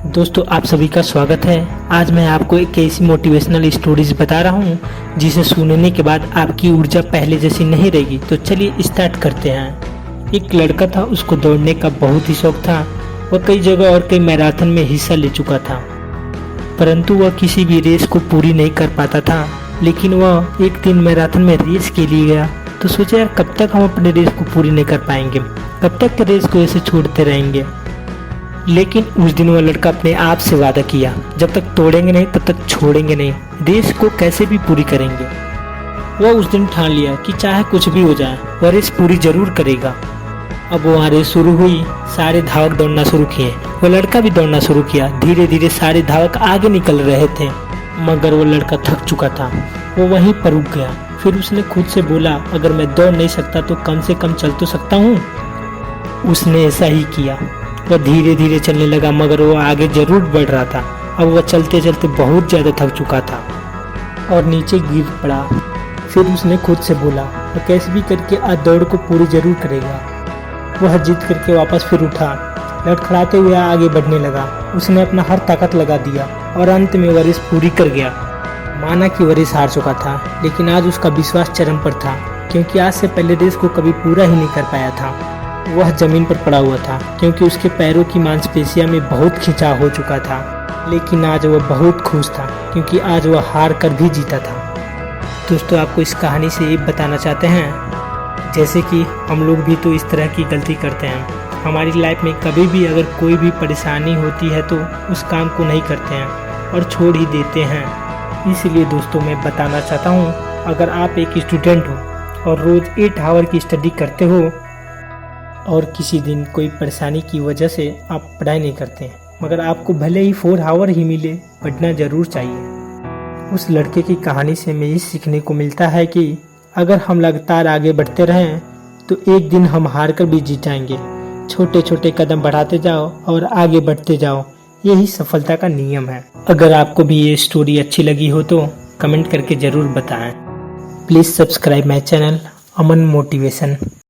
दोस्तों आप सभी का स्वागत है। आज मैं आपको एक ऐसी मोटिवेशनल स्टोरीज बता रहा हूँ जिसे सुनने के बाद आपकी ऊर्जा पहले जैसी नहीं रहेगी। तो चलिए स्टार्ट करते हैं। एक लड़का था, उसको दौड़ने का बहुत ही शौक था। वह कई जगह और कई मैराथन में हिस्सा ले चुका था, परंतु वह किसी भी रेस को पूरी नहीं कर पाता था। लेकिन वह एक दिन मैराथन में रेस के लिए गया तो सोचा, यार कब तक हम अपने रेस को पूरी नहीं कर पाएंगे, कब तक रेस को ऐसे छोड़ते रहेंगे। लेकिन उस दिन वह लड़का अपने आप से वादा किया, जब तक तोड़ेंगे नहीं तब तक छोड़ेंगे नहीं, रेस को कैसे भी पूरी करेंगे। वह उस दिन ठान लिया कि चाहे कुछ भी हो जाए वह रेस पूरी जरूर करेगा। अब वहाँ रेस शुरू हुई, सारे धावक दौड़ना शुरू किए, वह लड़का भी दौड़ना शुरू किया। धीरे धीरे सारे धावक आगे निकल रहे थे, मगर वो लड़का थक चुका था, वो वहीं पर रुक गया। फिर उसने खुद से बोला, अगर मैं दौड़ नहीं सकता तो कम से कम चल तो सकता हूँ। उसने ऐसा ही किया, वह धीरे धीरे चलने लगा, मगर वो आगे जरूर बढ़ रहा था। अब वह चलते चलते बहुत ज़्यादा थक चुका था और नीचे गिर पड़ा। फिर उसने खुद से बोला, वह कैसे भी करके आज दौड़ को पूरी जरूर करेगा। वह जिद करके वापस फिर उठा, लड़खड़ाते हुए आगे बढ़ने लगा। उसने अपना हर ताकत लगा दिया और अंत में वह रेस पूरी कर गया। माना कि वह रेस हार चुका था, लेकिन आज उसका विश्वास चरम पर था, क्योंकि आज से पहले रेस को कभी पूरा ही नहीं कर पाया था। वह जमीन पर पड़ा हुआ था, क्योंकि उसके पैरों की मांसपेशियों में बहुत खिंचाव हो चुका था। लेकिन आज वह बहुत खुश था, क्योंकि आज वह हार कर भी जीता था। दोस्तों आपको इस कहानी से ये बताना चाहते हैं, जैसे कि हम लोग भी तो इस तरह की गलती करते हैं। हमारी लाइफ में कभी भी अगर कोई भी परेशानी होती है तो उस काम को नहीं करते हैं और छोड़ ही देते हैं। इसलिए दोस्तों मैं बताना चाहता हूँ, अगर आप एक स्टूडेंट हो और रोज़ 8 आवर की स्टडी करते हो और किसी दिन कोई परेशानी की वजह से आप पढ़ाई नहीं करते हैं, मगर आपको भले ही 4 आवर ही मिले, पढ़ना जरूर चाहिए। उस लड़के की कहानी से हमें ये सीखने को मिलता है कि अगर हम लगातार आगे बढ़ते रहें तो एक दिन हम हार कर भी जीत जाएंगे। छोटे छोटे कदम बढ़ाते जाओ और आगे बढ़ते जाओ, यही सफलता का नियम है। अगर आपको भी ये स्टोरी अच्छी लगी हो तो कमेंट करके ज़रूर बताएं। Please subscribe my channel Aman motivation.